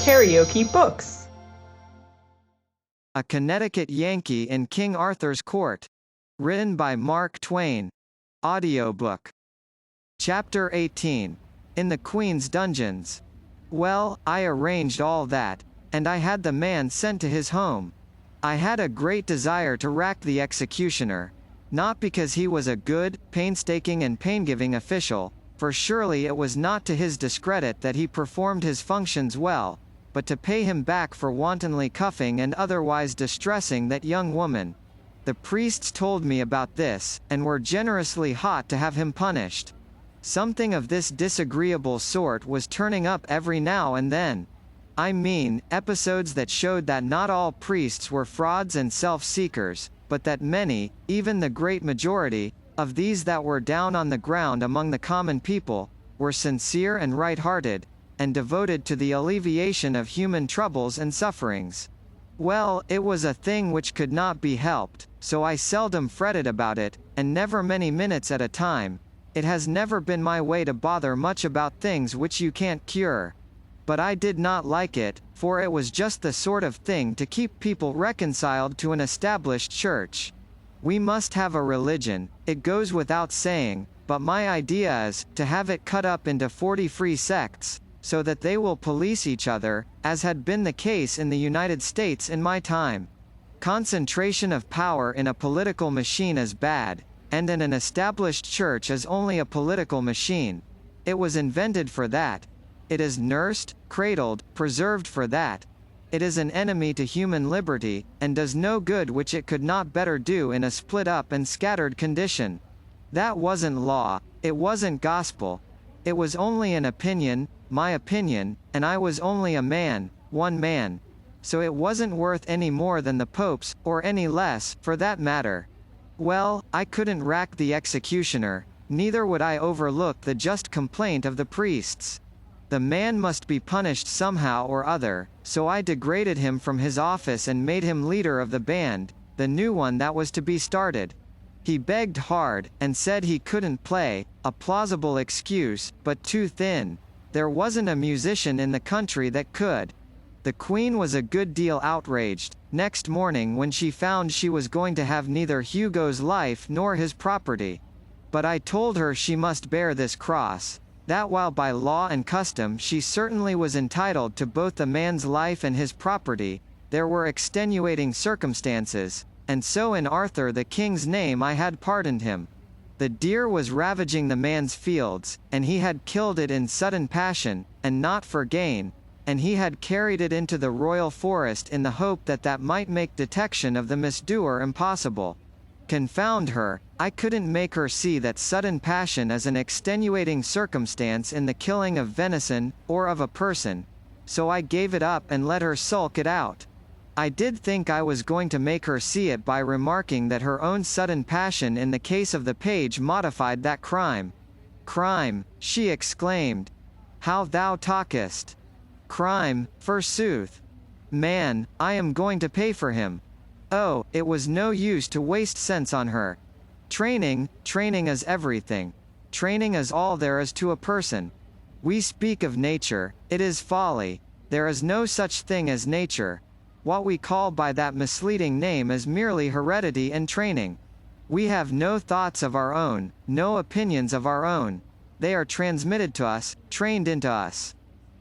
KaraokeBooks. A Connecticut Yankee in King Arthur's Court. Written by Mark Twain. Audiobook. Chapter 18. In the Queen's Dungeons. Well, I arranged all that, and I had the man sent to his home. I had a great desire to rack the executioner. Not because he was a good, painstaking and pain-giving official, for surely it was not to his discredit that he performed his functions well, but to pay him back for wantonly cuffing and otherwise distressing that young woman. The priests told me about this, and were generously hot to have him punished. Something of this disagreeable sort was turning up every now and then. I mean, episodes that showed that not all priests were frauds and self-seekers, but that many, even the great majority, of these that were down on the ground among the common people, were sincere and right-hearted, and devoted to the alleviation of human troubles and sufferings. Well, it was a thing which could not be helped, so I seldom fretted about it, and never many minutes at a time. It has never been my way to bother much about things which you can't cure. But I did not like it, for it was just the sort of thing to keep people reconciled to an established church. We must have a religion, it goes without saying, but my idea is, to have it cut up into 40 free sects, so that they will police each other, as had been the case in the United States in my time. Concentration of power in a political machine is bad, and in an established church is only a political machine. It was invented for that. It is nursed, cradled, preserved for that. It is an enemy to human liberty, and does no good which it could not better do in a split-up and scattered condition. That wasn't law, it wasn't gospel. It was only an opinion, my opinion, and I was only a man, one man. So it wasn't worth any more than the Pope's, or any less, for that matter. Well, I couldn't rack the executioner, neither would I overlook the just complaint of the priests. The man must be punished somehow or other, so I degraded him from his office and made him leader of the band, the new one that was to be started. He begged hard, and said he couldn't play, a plausible excuse, but too thin. There wasn't a musician in the country that could. The Queen was a good deal outraged, next morning when she found she was going to have neither Hugo's life nor his property. But I told her she must bear this cross, that while by law and custom she certainly was entitled to both the man's life and his property, there were extenuating circumstances, and so in Arthur the king's name I had pardoned him. The deer was ravaging the man's fields, and he had killed it in sudden passion, and not for gain, and he had carried it into the royal forest in the hope that that might make detection of the misdoer impossible. Confound her, I couldn't make her see that sudden passion is an extenuating circumstance in the killing of venison, or of a person. So I gave it up and let her sulk it out. I did think I was going to make her see it by remarking that her own sudden passion in the case of the page modified that crime. Crime, she exclaimed. How thou talkest! Crime, forsooth! Man, I am going to pay for him. Oh, it was no use to waste sense on her. Training is everything. Training is all there is to a person. We speak of nature, it is folly. There is no such thing as nature. What we call by that misleading name is merely heredity and training. We have no thoughts of our own, no opinions of our own. They are transmitted to us, trained into us.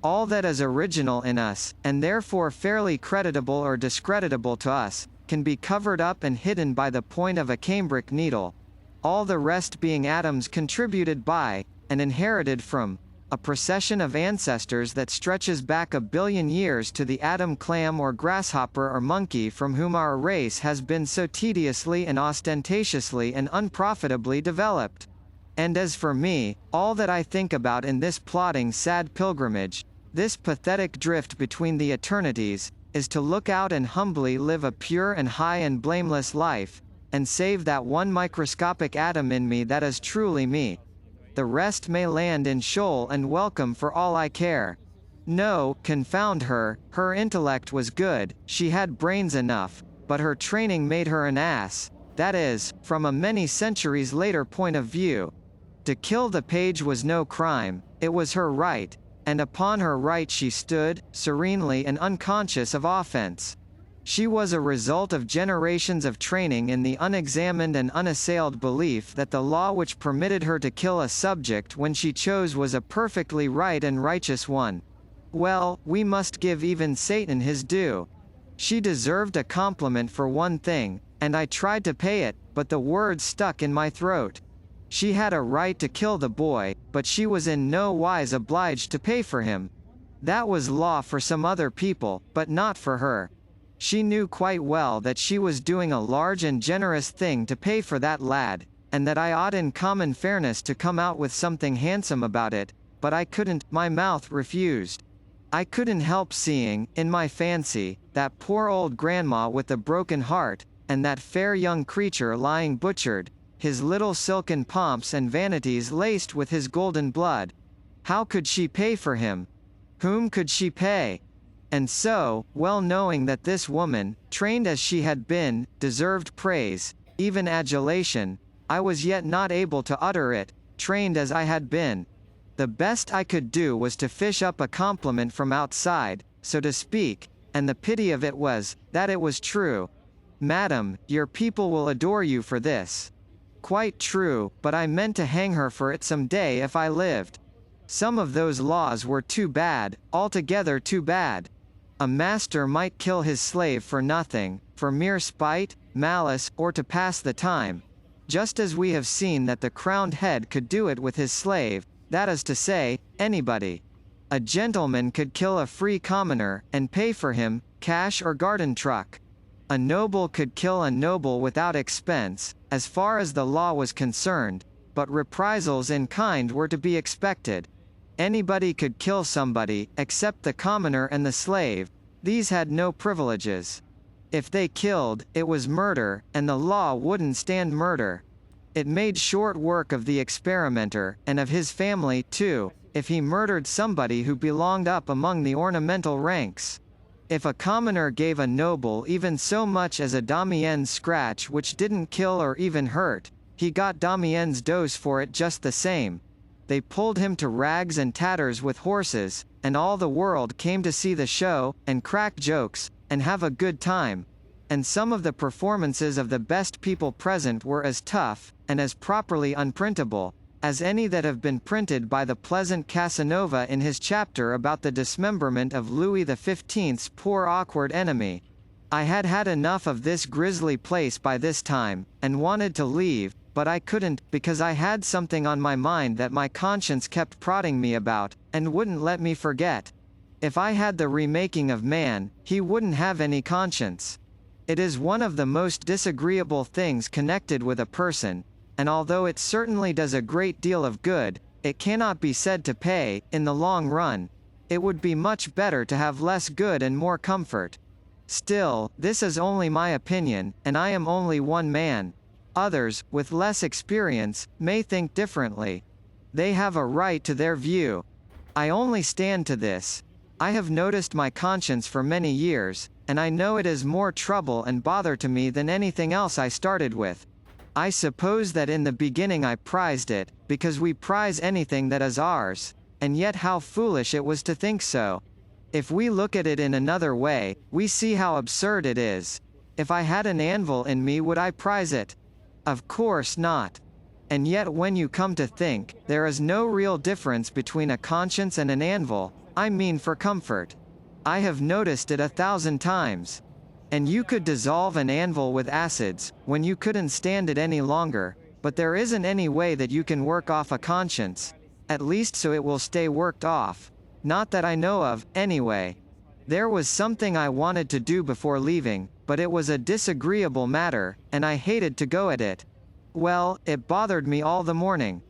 All that is original in us, and therefore fairly creditable or discreditable to us, can be covered up and hidden by the point of a cambric needle. All the rest being atoms contributed by, and inherited from, a procession of ancestors that stretches back 1 billion years to the atom clam or grasshopper or monkey from whom our race has been so tediously and ostentatiously and unprofitably developed. And as for me, all that I think about in this plodding sad pilgrimage, this pathetic drift between the eternities, is to look out and humbly live a pure and high and blameless life, and save that one microscopic atom in me that is truly me. The rest may land in Sheol and welcome for all I care. No, confound her, her intellect was good, she had brains enough, but her training made her an ass, that is, from a many centuries later point of view. To kill the page was no crime, it was her right, and upon her right she stood, serenely and unconscious of offense. She was a result of generations of training in the unexamined and unassailed belief that the law which permitted her to kill a subject when she chose was a perfectly right and righteous one. Well, we must give even Satan his due. She deserved a compliment for one thing, and I tried to pay it, but the words stuck in my throat. She had a right to kill the boy, but she was in no wise obliged to pay for him. That was law for some other people, but not for her. She knew quite well that she was doing a large and generous thing to pay for that lad, and that I ought in common fairness to come out with something handsome about it, but I couldn't, my mouth refused. I couldn't help seeing, in my fancy, that poor old grandma with the broken heart, and that fair young creature lying butchered, his little silken pomps and vanities laced with his golden blood. How could she pay for him? Whom could she pay? And so, well knowing that this woman, trained as she had been, deserved praise, even adulation, I was yet not able to utter it, trained as I had been. The best I could do was to fish up a compliment from outside, so to speak, and the pity of it was, that it was true. Madam, your people will adore you for this. Quite true, but I meant to hang her for it some day if I lived. Some of those laws were too bad, altogether too bad. A master might kill his slave for nothing, for mere spite, malice, or to pass the time. Just as we have seen that the crowned head could do it with his slave, that is to say, anybody. A gentleman could kill a free commoner, and pay for him, cash or garden truck. A noble could kill a noble without expense, as far as the law was concerned, but reprisals in kind were to be expected. Anybody could kill somebody, except the commoner and the slave. These had no privileges. If they killed, it was murder, and the law wouldn't stand murder. It made short work of the experimenter, and of his family, too, if he murdered somebody who belonged up among the ornamental ranks. If a commoner gave a noble even so much as a Damien's scratch which didn't kill or even hurt, he got Damien's dose for it just the same. They pulled him to rags and tatters with horses, and all the world came to see the show, and crack jokes, and have a good time. And some of the performances of the best people present were as tough, and as properly unprintable, as any that have been printed by the pleasant Casanova in his chapter about the dismemberment of Louis XV's poor awkward enemy. I had had enough of this grisly place by this time, and wanted to leave, but I couldn't, because I had something on my mind that my conscience kept prodding me about, and wouldn't let me forget. If I had the remaking of man, he wouldn't have any conscience. It is one of the most disagreeable things connected with a person, and although it certainly does a great deal of good, it cannot be said to pay, in the long run. It would be much better to have less good and more comfort. Still, this is only my opinion, and I am only one man. Others, with less experience, may think differently. They have a right to their view. I only stand to this. I have noticed my conscience for many years, and I know it is more trouble and bother to me than anything else I started with. I suppose that in the beginning I prized it, because we prize anything that is ours, and yet how foolish it was to think so. If we look at it in another way, we see how absurd it is. If I had an anvil in me, would I prize it? Of course not. And yet when you come to think, there is no real difference between a conscience and an anvil, I mean for comfort. I have noticed it 1,000 times. And you could dissolve an anvil with acids, when you couldn't stand it any longer, but there isn't any way that you can work off a conscience, at least so it will stay worked off. Not that I know of, anyway. There was something I wanted to do before leaving, but it was a disagreeable matter, and I hated to go at it. Well, it bothered me all the morning.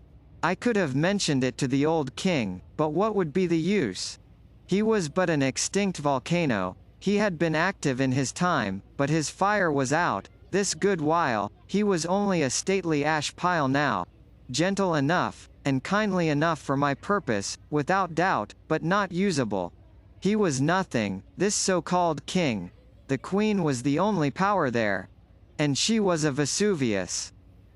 I could have mentioned it to the old king, but what would be the use? He was but an extinct volcano. He had been active in his time, but his fire was out, this good while. He was only a stately ash pile now. Gentle enough, and kindly enough for my purpose, without doubt, but not usable. He was nothing, this so-called king. The queen was the only power there. And she was a Vesuvius.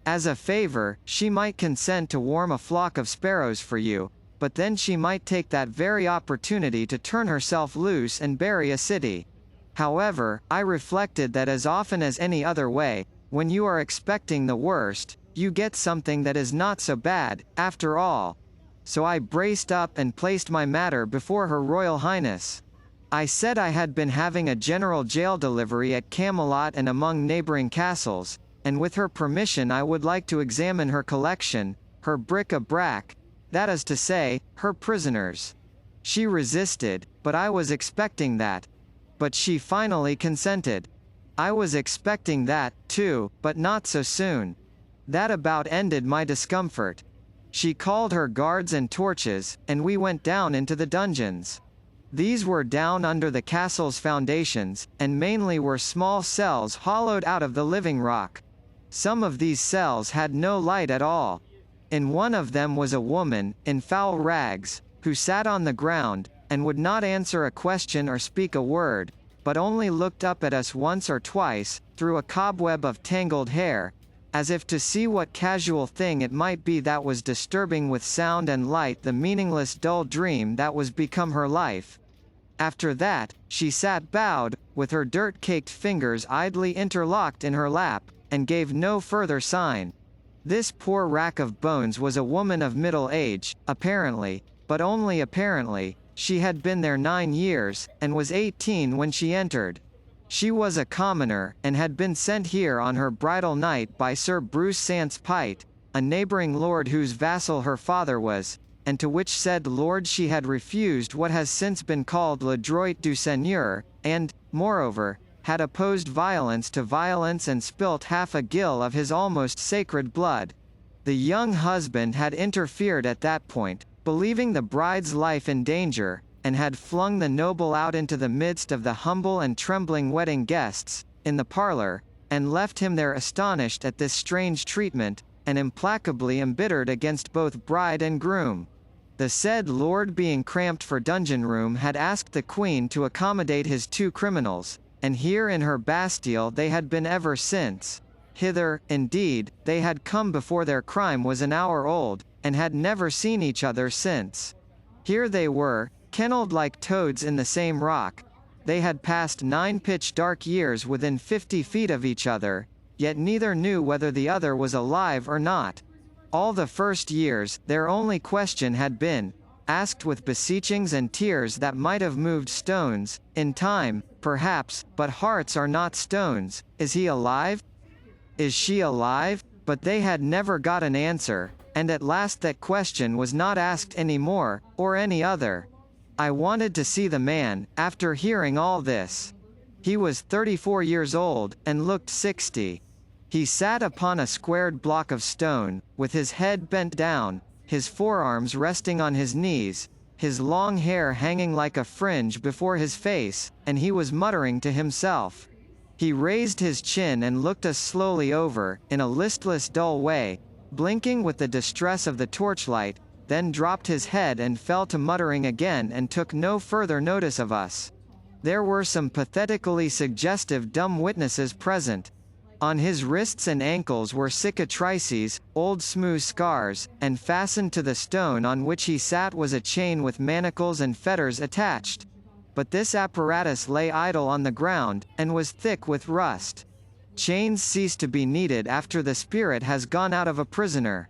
As a favor, she might consent to warm a flock of sparrows for you. but then she might take that very opportunity to turn herself loose and bury a city. However, I reflected that as often as any other way, when you are expecting the worst, you get something that is not so bad, after all. So I braced up and placed my matter before Her Royal Highness. I said I had been having a general jail delivery at Camelot and among neighboring castles, and with her permission I would like to examine her collection, her bric-a-brac, that is to say, her prisoners. She resisted, but I was expecting that. But she finally consented. I was expecting that, too, but not so soon. That about ended my discomfort. She called her guards and torches, and we went down into the dungeons. These were down under the castle's foundations, and mainly were small cells hollowed out of the living rock. Some of these cells had no light at all. In one of them was a woman, in foul rags, who sat on the ground, and would not answer a question or speak a word, but only looked up at us once or twice, through a cobweb of tangled hair, as if to see what casual thing it might be that was disturbing with sound and light the meaningless dull dream that was become her life. After that, she sat bowed, with her dirt-caked fingers idly interlocked in her lap, and gave no further sign. This poor rack of bones was a woman of middle age, apparently, but only apparently. She had been there 9 years, and was 18 when she entered. She was a commoner, and had been sent here on her bridal night by Sir Bruce Sanspite, a neighbouring lord whose vassal her father was, and to which said lord she had refused what has since been called le droit du seigneur, and, moreover, had opposed violence to violence and spilt half a gill of his almost sacred blood. The young husband had interfered at that point, believing the bride's life in danger, and had flung the noble out into the midst of the humble and trembling wedding guests, in the parlour, and left him there astonished at this strange treatment, and implacably embittered against both bride and groom. The said lord being cramped for dungeon room had asked the queen to accommodate his 2 criminals, and here in her Bastille they had been ever since. Hither, indeed, they had come before their crime was an hour old, and had never seen each other since. Here they were, kennelled like toads in the same rock. They had passed 9 pitch-dark years within 50 feet of each other, yet neither knew whether the other was alive or not. All the first years, their only question had been, asked with beseechings and tears that might have moved stones, in time, perhaps, but hearts are not stones, is he alive? Is she alive? But they had never got an answer, and at last that question was not asked any more, or any other. I wanted to see the man, after hearing all this. He was 34 years old, and looked 60. He sat upon a squared block of stone, with his head bent down, his forearms resting on his knees, his long hair hanging like a fringe before his face, and he was muttering to himself. He raised his chin and looked us slowly over, in a listless dull way, blinking with the distress of the torchlight, then dropped his head and fell to muttering again and took no further notice of us. There were some pathetically suggestive dumb witnesses present. On his wrists and ankles were cicatrices, old smooth scars, and fastened to the stone on which he sat was a chain with manacles and fetters attached. But this apparatus lay idle on the ground, and was thick with rust. Chains cease to be needed after the spirit has gone out of a prisoner.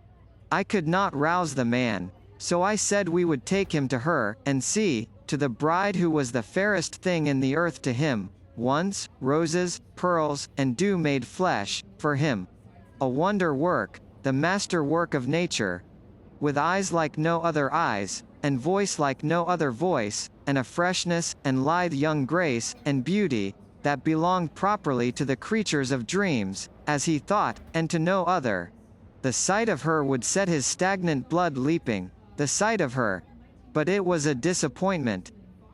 I could not rouse the man, so I said we would take him to her, and see, to the bride who was the fairest thing in the earth to him, once, roses, pearls, and dew made flesh, for him. A wonder work, the master work of nature. With eyes like no other eyes, and voice like no other voice, and a freshness, and lithe young grace, and beauty, that belonged properly to the creatures of dreams, as he thought, and to no other. The sight of her would set his stagnant blood leaping, the sight of her. But it was a disappointment.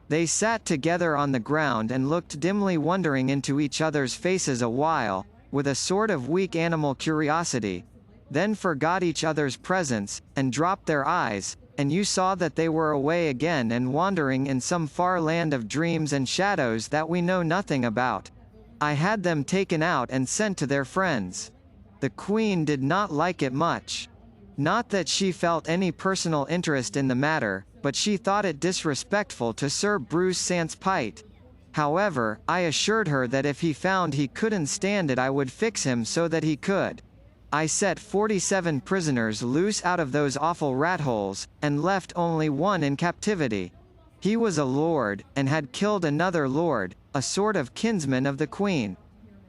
They sat together on the ground and looked dimly wondering into each other's faces a while, with a sort of weak animal curiosity, then forgot each other's presence, and dropped their eyes, and you saw that they were away again and wandering in some far land of dreams and shadows that we know nothing about. I had them taken out and sent to their friends. The Queen did not like it much. Not that she felt any personal interest in the matter, but she thought it disrespectful to Sir Bruce Sanspite. However, I assured her that if he found he couldn't stand it I would fix him so that he could. I set 47 prisoners loose out of those awful rat holes, and left only one in captivity. He was a lord, and had killed another lord, a sort of kinsman of the Queen.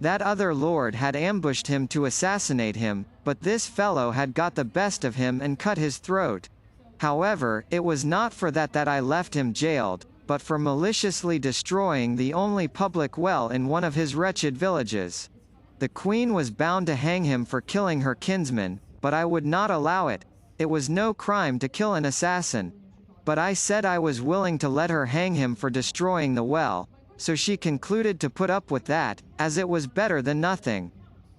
That other lord had ambushed him to assassinate him, but this fellow had got the best of him and cut his throat. However, it was not for that I left him jailed, but for maliciously destroying the only public well in one of his wretched villages. The Queen was bound to hang him for killing her kinsman, but I would not allow it. It was no crime to kill an assassin. But I said I was willing to let her hang him for destroying the well, so she concluded to put up with that, as it was better than nothing.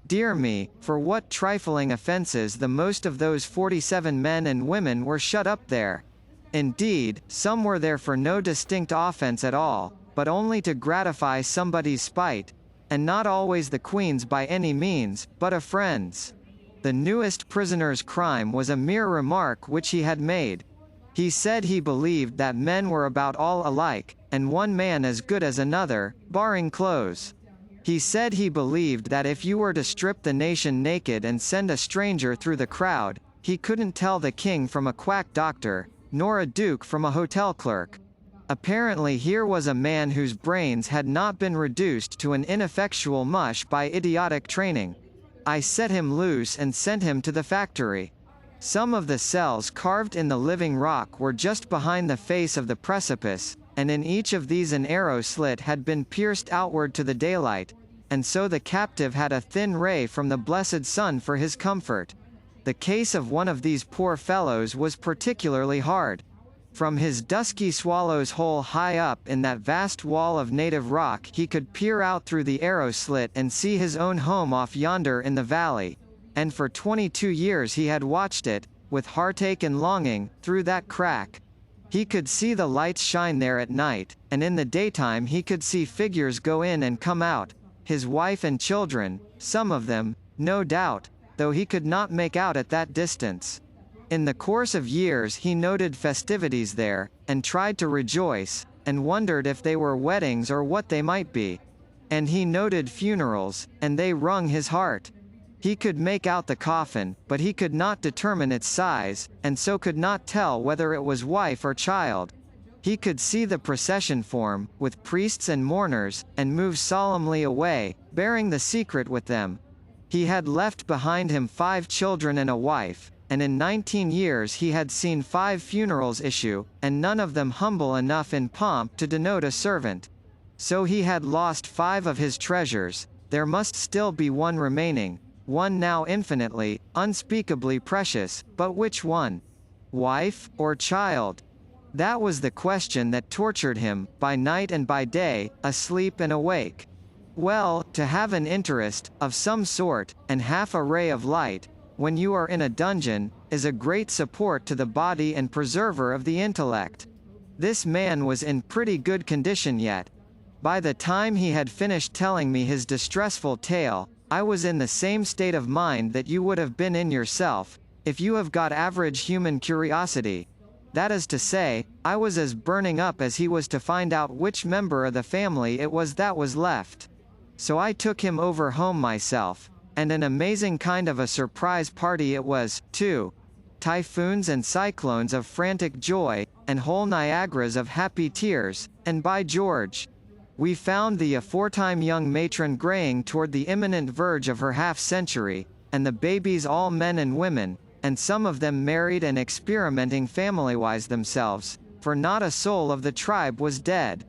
Dear me, for what trifling offences the most of those 47 men and women were shut up there. Indeed, some were there for no distinct offence at all, but only to gratify somebody's spite, and not always the Queen's by any means, but a friend's. The newest prisoner's crime was a mere remark which he had made. He said he believed that men were about all alike, and one man as good as another, barring clothes. He said he believed that if you were to strip the nation naked and send a stranger through the crowd, he couldn't tell the king from a quack doctor, nor a duke from a hotel clerk. Apparently here was a man whose brains had not been reduced to an ineffectual mush by idiotic training. I set him loose and sent him to the factory. Some of the cells carved in the living rock were just behind the face of the precipice, and in each of these an arrow slit had been pierced outward to the daylight, and so the captive had a thin ray from the blessed sun for his comfort. The case of one of these poor fellows was particularly hard. From his dusky swallow's hole high up in that vast wall of native rock he could peer out through the arrow slit and see his own home off yonder in the valley, and for 22 years he had watched it, with heartache and longing, through that crack. He could see the lights shine there at night, and in the daytime he could see figures go in and come out, his wife and children, some of them, no doubt, though he could not make out at that distance. In the course of years he noted festivities there, and tried to rejoice, and wondered if they were weddings or what they might be. And he noted funerals, and they wrung his heart. He could make out the coffin, but he could not determine its size, and so could not tell whether it was wife or child. He could see the procession form, with priests and mourners, and move solemnly away, bearing the secret with them. He had left behind him 5 children and a wife, and in 19 years he had seen 5 funerals issue, and none of them humble enough in pomp to denote a servant. So he had lost 5 of his treasures. There must still be one remaining, one now infinitely, unspeakably precious, but which one? Wife, or child? That was the question that tortured him, by night and by day, asleep and awake. Well, to have an interest, of some sort, and half a ray of light, when you are in a dungeon, is a great support to the body and preserver of the intellect. This man was in pretty good condition yet. By the time he had finished telling me his distressful tale, I was in the same state of mind that you would have been in yourself, if you have got average human curiosity. That is to say, I was as burning up as he was to find out which member of the family it was that was left. So I took him over home myself, and an amazing kind of a surprise party it was, too. Typhoons and cyclones of frantic joy, and whole Niagaras of happy tears, and by George! We found the aforetime young matron graying toward the imminent verge of her half-century, and the babies all men and women, and some of them married and experimenting family-wise themselves, for not a soul of the tribe was dead.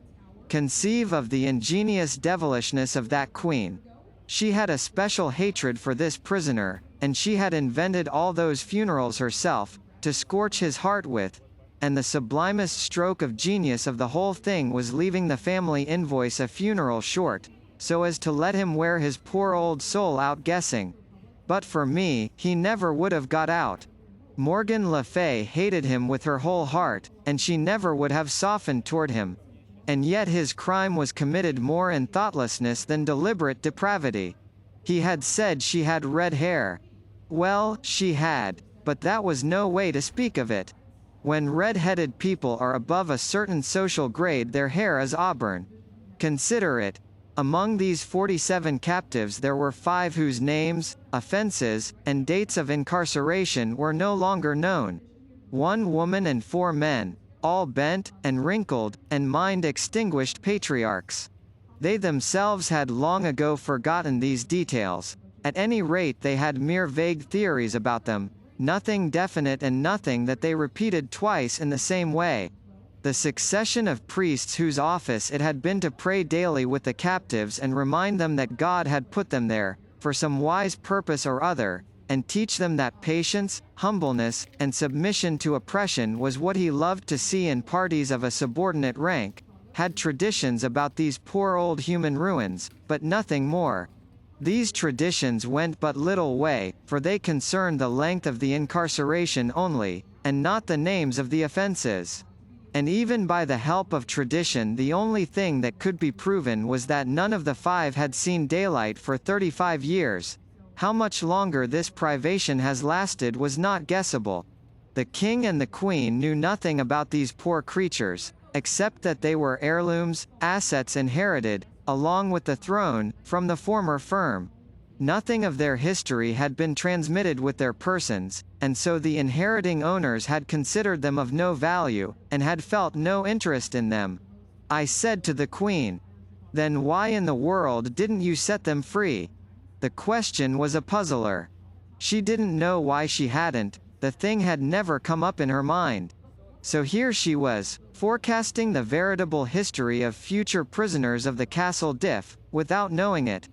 Conceive of the ingenious devilishness of that queen. She had a special hatred for this prisoner, and she had invented all those funerals herself, to scorch his heart with, and the sublimest stroke of genius of the whole thing was leaving the family invoice a funeral short, so as to let him wear his poor old soul out guessing. But for me, he never would have got out. Morgan Le Fay hated him with her whole heart, and she never would have softened toward him. And yet his crime was committed more in thoughtlessness than deliberate depravity. He had said she had red hair. Well, she had. But that was no way to speak of it. When red-headed people are above a certain social grade, their hair is auburn. Consider it. Among these 47 captives there were 5 whose names, offenses, and dates of incarceration were no longer known. 1 woman and 4 men, all bent, and wrinkled, and mind-extinguished patriarchs. They themselves had long ago forgotten these details. At any rate they had mere vague theories about them, nothing definite and nothing that they repeated twice in the same way. The succession of priests whose office it had been to pray daily with the captives and remind them that God had put them there, for some wise purpose or other, and teach them that patience, humbleness, and submission to oppression was what he loved to see in parties of a subordinate rank, had traditions about these poor old human ruins, but nothing more. These traditions went but little way, for they concerned the length of the incarceration only, and not the names of the offenses. And even by the help of tradition the only thing that could be proven was that none of the 5 had seen daylight for 35 years. How much longer this privation has lasted was not guessable. The king and the queen knew nothing about these poor creatures, except that they were heirlooms, assets inherited, along with the throne, from the former firm. Nothing of their history had been transmitted with their persons, and so the inheriting owners had considered them of no value, and had felt no interest in them. I said to the queen, "Then why in the world didn't you set them free?" The question was a puzzler. She didn't know why she hadn't, the thing had never come up in her mind. So here she was, forecasting the veritable history of future prisoners of the Castle Diff, without knowing it.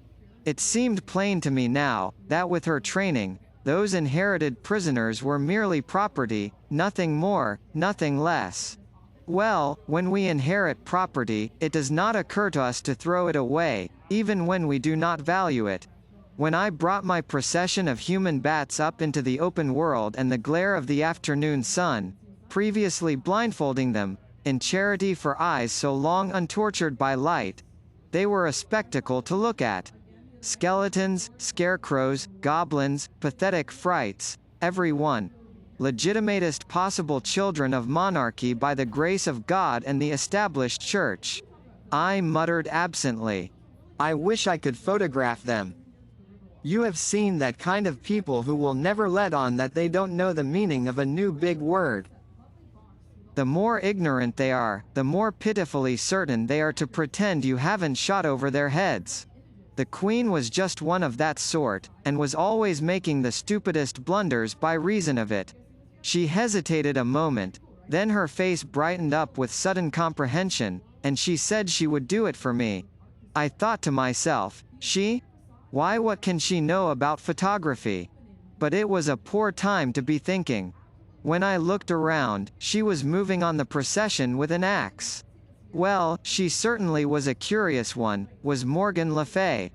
It seemed plain to me now, that with her training, those inherited prisoners were merely property, nothing more, nothing less. Well, when we inherit property, it does not occur to us to throw it away, even when we do not value it. When I brought my procession of human bats up into the open world and the glare of the afternoon sun, previously blindfolding them, in charity for eyes so long untortured by light, they were a spectacle to look at. Skeletons, scarecrows, goblins, pathetic frights, every one. Legitimatest possible children of monarchy by the grace of God and the established church. I muttered absently. I wish I could photograph them. You have seen that kind of people who will never let on that they don't know the meaning of a new big word. The more ignorant they are, the more pitifully certain they are to pretend you haven't shot over their heads. The Queen was just one of that sort, and was always making the stupidest blunders by reason of it. She hesitated a moment, then her face brightened up with sudden comprehension, and she said she would do it for me. I thought to myself, she? Why, what can she know about photography? But it was a poor time to be thinking. When I looked around, she was moving on the procession with an axe. Well, she certainly was a curious one, was Morgan Le Fay.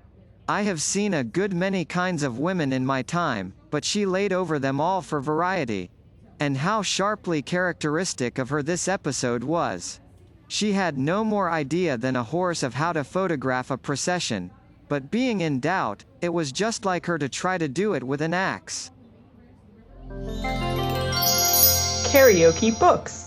I have seen a good many kinds of women in my time, but she laid over them all for variety. And how sharply characteristic of her this episode was. She had no more idea than a horse of how to photograph a procession, but being in doubt, it was just like her to try to do it with an axe. KaraokeBooks.